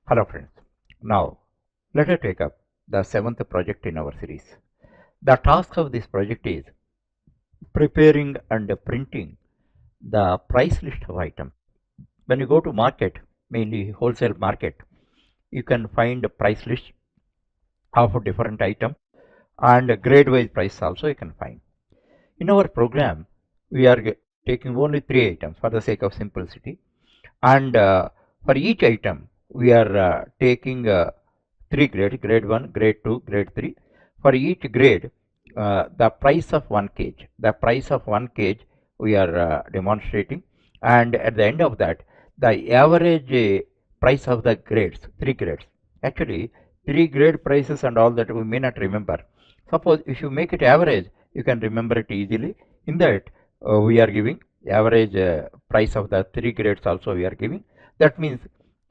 Hello friends. Now let us take up the seventh project in our series. The task of this project is preparing and printing the price list of items. When you go to market, mainly wholesale market, you can find a price list of different items and grade wise price also you can find. In our program, we are taking only 3 items for the sake of simplicity, and for each item we are taking 3 grades: grade 1, grade 2, grade 3. For each grade, the price of 1 kg we are demonstrating, and at the end of that, the average price of the grades, 3 grades. Actually, 3 grade prices and all that we may not remember. Suppose if you make it average, you can remember it easily. In that, we are giving average price of the 3 grades also we are giving. That means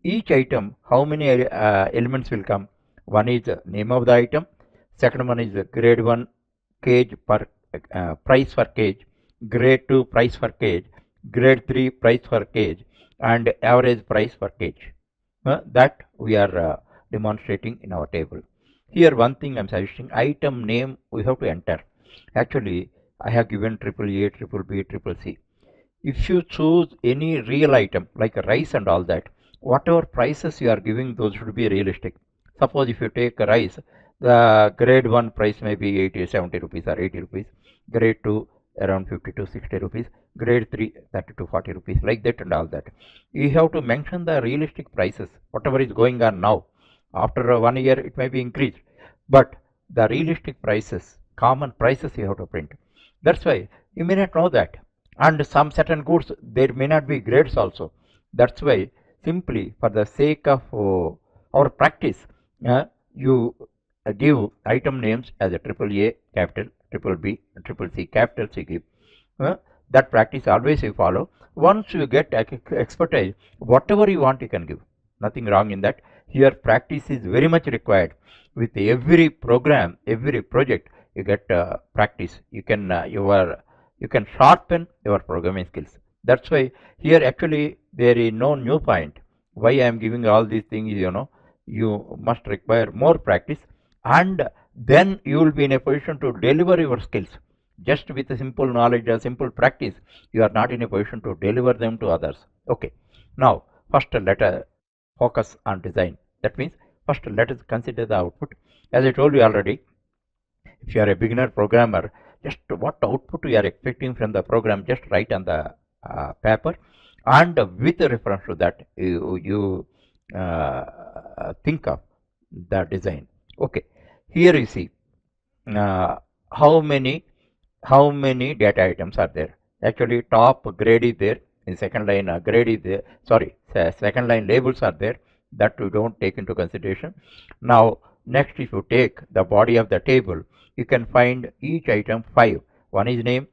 each item, how many elements will come? One is the name of the item, second one is the grade 1 kg per price per kg, grade 2 price per kg, grade 3 price per kg, and average price per kg. That we are demonstrating in our table. Here one thing I am suggesting, item name we have to enter. Actually, I have given triple A, triple B, triple C. If you choose any real item like rice and all that, whatever prices you are giving, those should be realistic. Suppose if you take rice, the grade 1 price may be 80, 70 rupees or 80 rupees, grade 2 around 50 to 60 rupees, grade 3 30 to 40 rupees, like that and all that. You have to mention the realistic prices, whatever is going on now. After 1 year it may be increased, but the realistic prices, common prices you have to print. That's why you may not know that, and some certain goods there may not be grades also. That's why simply for the sake of our practice, you give item names as a triple A capital, triple B, triple C capital C give. That practice always you follow. Once you get expertise, whatever you want you can give. Nothing wrong in that. Here practice is very much required. With every program, every project, you get practice. You can you can sharpen your programming skills. That's why here actually there is no new point. Why I am giving all these things, you must require more practice, and then you will be in a position to deliver your skills. Just with a simple knowledge or simple practice, you are not in a position to deliver them to others. Okay. Now, first let us focus on design. That means first let us consider the output. As I told you already, if you are a beginner programmer, just what output you are expecting from the program, just write on the paper, and with reference to that, you think of the design. Okay, here you see how many data items are there. Actually, top grade is there, in second line grade is there, sorry, second line labels are there, that you don't take into consideration. Now next, if you take the body of the table, you can find each item 5. One is name,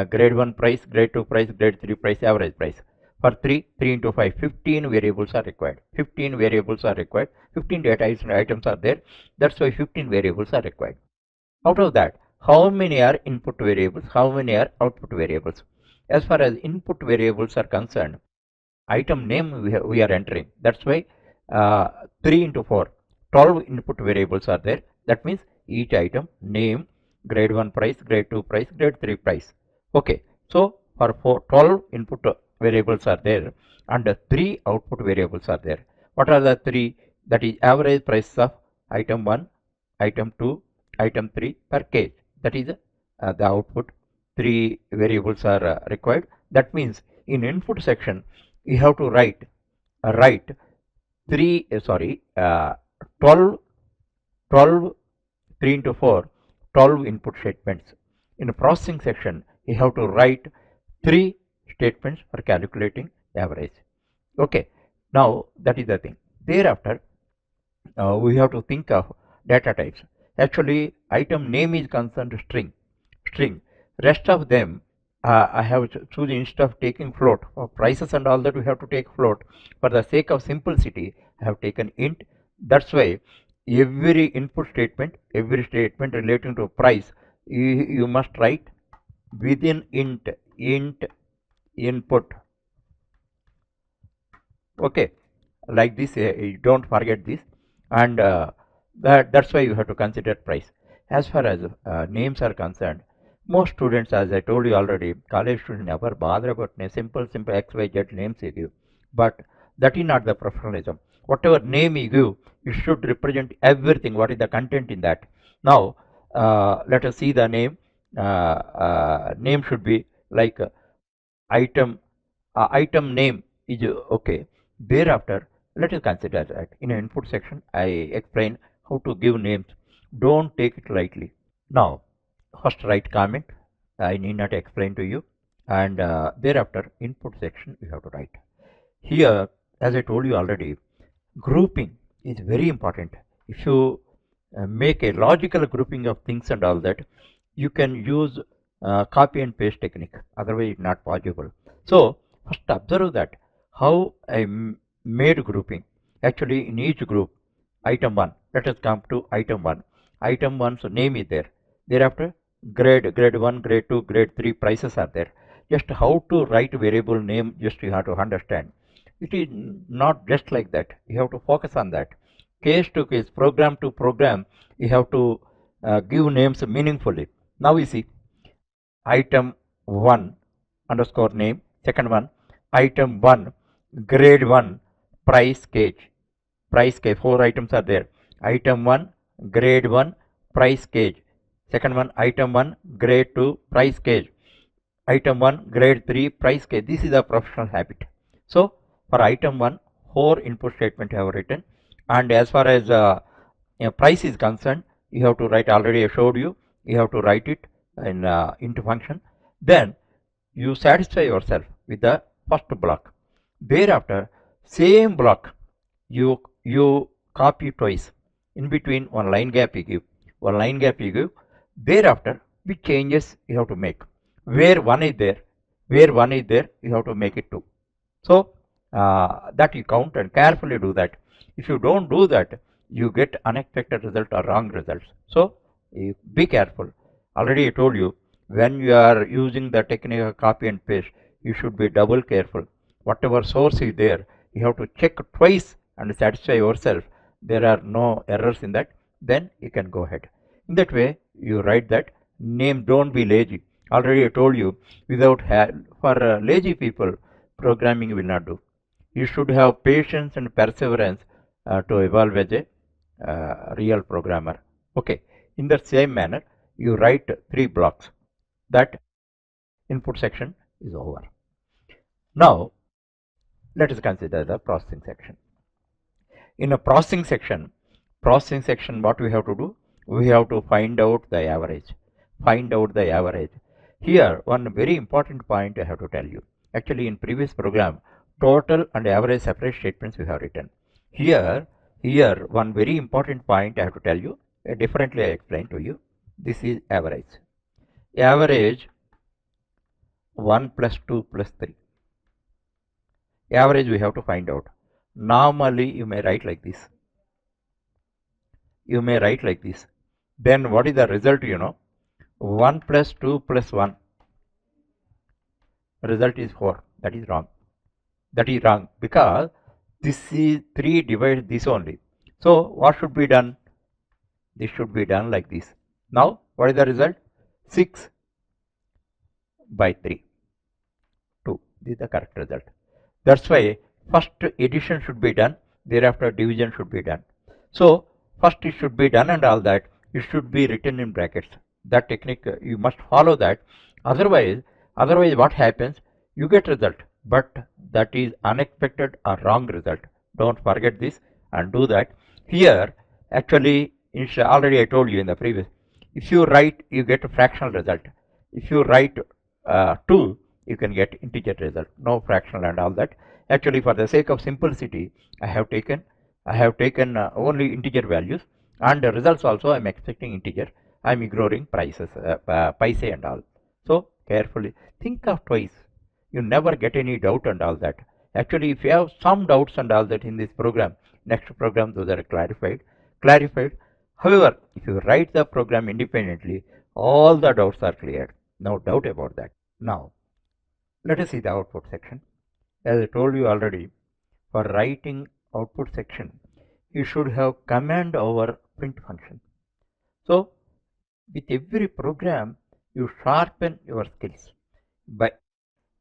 grade 1 price, grade 2 price, grade 3 price, average price. For 3 into 5, 15 variables are required. 15 variables are required. 15 data items are there. That's why 15 variables are required. Out of that, how many are input variables, how many are output variables? As far as input variables are concerned, item name we are entering. That's why 3 into 4, 12 input variables are there. That means each item name, grade 1 price, grade 2 price, grade 3 price. Okay, so for 12 input variables are there, and 3 output variables are there. What are the 3? That is average price of item 1, item 2, item 3 per case. That is the output. 3 variables are required. That means in input section you have to write 12 3 into 4, 12 input statements. In the processing section, you have to write 3 statements for calculating average. Okay, now that is the thing. Thereafter, we have to think of data types. Actually, item name is concerned string. Rest of them, I have chosen, instead of taking float for prices and all that, we have to take float. For the sake of simplicity, I have taken int. That's why every input statement, every statement relating to price, you must write within int input. Okay, like this. You don't forget this, and that's why you have to consider price. As far as names are concerned, most students, as I told you already, college students never bother about name. Simple XYZ names you give, but that is not the professionalism. Whatever name you give, it should represent everything. What is the content in that? Now, let us see the name. Name should be like item. Item name is okay. Thereafter, let us consider that in an input section, I explain how to give names. Don't take it lightly. Now, first write comment. I need not explain to you. And thereafter, input section you have to write. Here, as I told you already, grouping is very important. If you make a logical grouping of things and all that, you can use copy and paste technique. Otherwise, it's not possible. So, first observe that how I made grouping. Actually, in each group, item 1, let us come to item 1. Item 1's name is there. Thereafter, grade 1, grade 2, grade 3 prices are there. Just how to write variable name, just you have to understand. It is not just like that. You have to focus on that. Case to case, program to program, you have to give names meaningfully. Now we see item 1 underscore name. Second one, item 1, grade 1, price gauge. Price gauge, 4 items are there. Item 1, grade 1, price gauge. Second one, item 1, grade 2, price gauge. Item 1, grade 3, price gauge. This is a professional habit. So, for item 1, 4 input statement I have written. And as far as price is concerned, you have to write, already I showed you, you have to write it in into function. Then you satisfy yourself with the first block. Thereafter, same block you copy twice. In between, one line gap you give. One line gap you give. Thereafter, which changes you have to make. Where one is there, you have to make it 2. So that you count and carefully do that. If you don't do that, you get unexpected result or wrong results. So be careful. Already I told you, when you are using the technique of copy and paste, you should be double careful. Whatever source is there, you have to check twice and satisfy yourself there are no errors in that. Then you can go ahead. In that way, you write that name. Don't be lazy. Already I told you, without for lazy people, programming will not do. You should have patience and perseverance to evolve as a real programmer. Okay. In the same manner, you write 3 blocks. That input section is over. Now, let us consider the processing section. In a processing section, what we have to do? We have to find out the average. Find out the average. Here, one very important point I have to tell you. Actually, in previous program, total and average separate statements we have written. Here, one very important point I have to tell you. Differently I explain to you. This is average. Average 1 plus 2 plus 3. Average we have to find out. Normally you may write like this. Then what is the result, you know? 1 plus 2 plus 1. Result is 4. That is wrong. Because this is 3 divided this only. So what should be done? This should be done like this. Now what is the result? 6 by 3. 2. This is the correct result. That's why first addition should be done, thereafter division should be done. So first it should be done and all that, it should be written in brackets. That technique you must follow that. Otherwise what happens? You get result, but that is unexpected or wrong result. Don't forget this and do that. Here actually, already I told you in the previous, if you write, you get a fractional result. If you write 2, you can get integer result, no fractional and all that. Actually, for the sake of simplicity, I have taken only integer values, and the results also I am expecting integer. I am ignoring prices, paise and all. So carefully think of twice. You never get any doubt and all that. Actually, if you have some doubts and all that in this program, next program those are clarified. However, if you write the program independently, all the doubts are cleared. No doubt about that. Now, let us see the output section. As I told you already, for writing output section, you should have command over print function. So with every program, you sharpen your skills.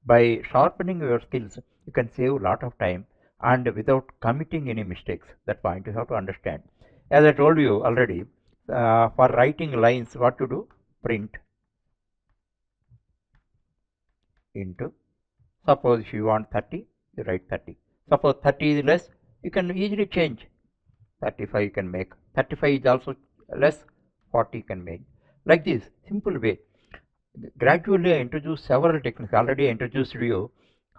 By sharpening your skills, you can save a lot of time and without committing any mistakes. That point you have to understand. As I told you already, for writing lines, what to do? Print into. Suppose if you want 30, you write 30. Suppose 30 is less, you can easily change. 35 you can make. 35 is also less, 40 you can make. Like this, simple way. Gradually I introduced several techniques. Already I introduced you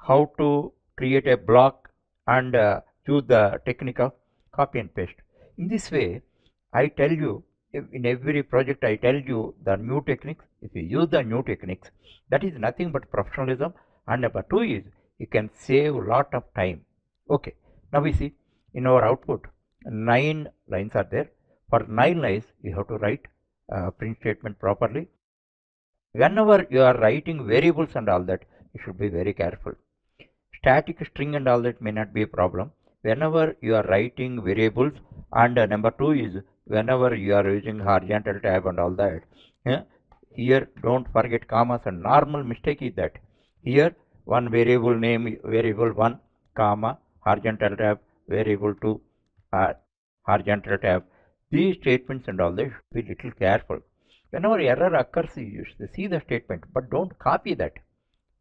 how to create a block and use the technique of copy and paste. In this way, I tell you, in every project I tell you the new techniques. If you use the new techniques, that is nothing but professionalism. And number two is you can save a lot of time. Okay, now we see in our output 9 lines are there. For 9 lines you have to write print statement properly. Whenever you are writing variables and all that, you should be very careful. Static string and all that may not be a problem. Whenever you are writing variables, and number two is whenever you are using horizontal tab and all that, here don't forget commas. And normal mistake is that here one variable name, variable 1, comma, horizontal tab, variable 2, horizontal tab. These statements and all that should be little careful. Whenever error occurs, you should see the statement, but don't copy that.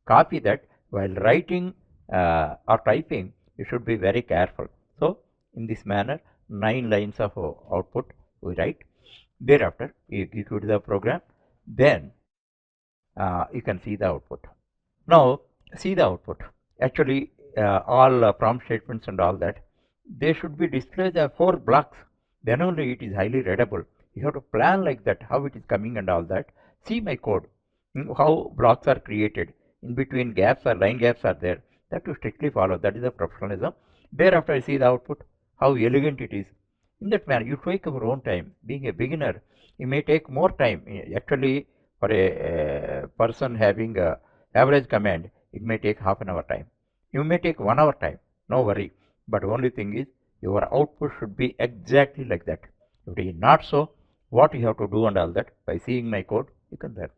Copy that while writing or typing, you should be very careful. So, in this manner, 9 lines of output we write. Thereafter, you execute the program. Then you can see the output. Now, see the output. Actually, all prompt statements and all that, they should be displayed as 4 blocks. Then only it is highly readable. You have to plan like that, how it is coming and all that. See my code, how blocks are created. In between gaps or line gaps are there. That to strictly follow. That is the professionalism. Thereafter, I see the output, how elegant it is. In that manner, you take your own time. Being a beginner, you may take more time. Actually, for a person having a average command, it may take half an hour time. You may take 1 hour time. No worry. But only thing is, your output should be exactly like that. If it is not so, what you have to do and all that, by seeing my code, you can learn.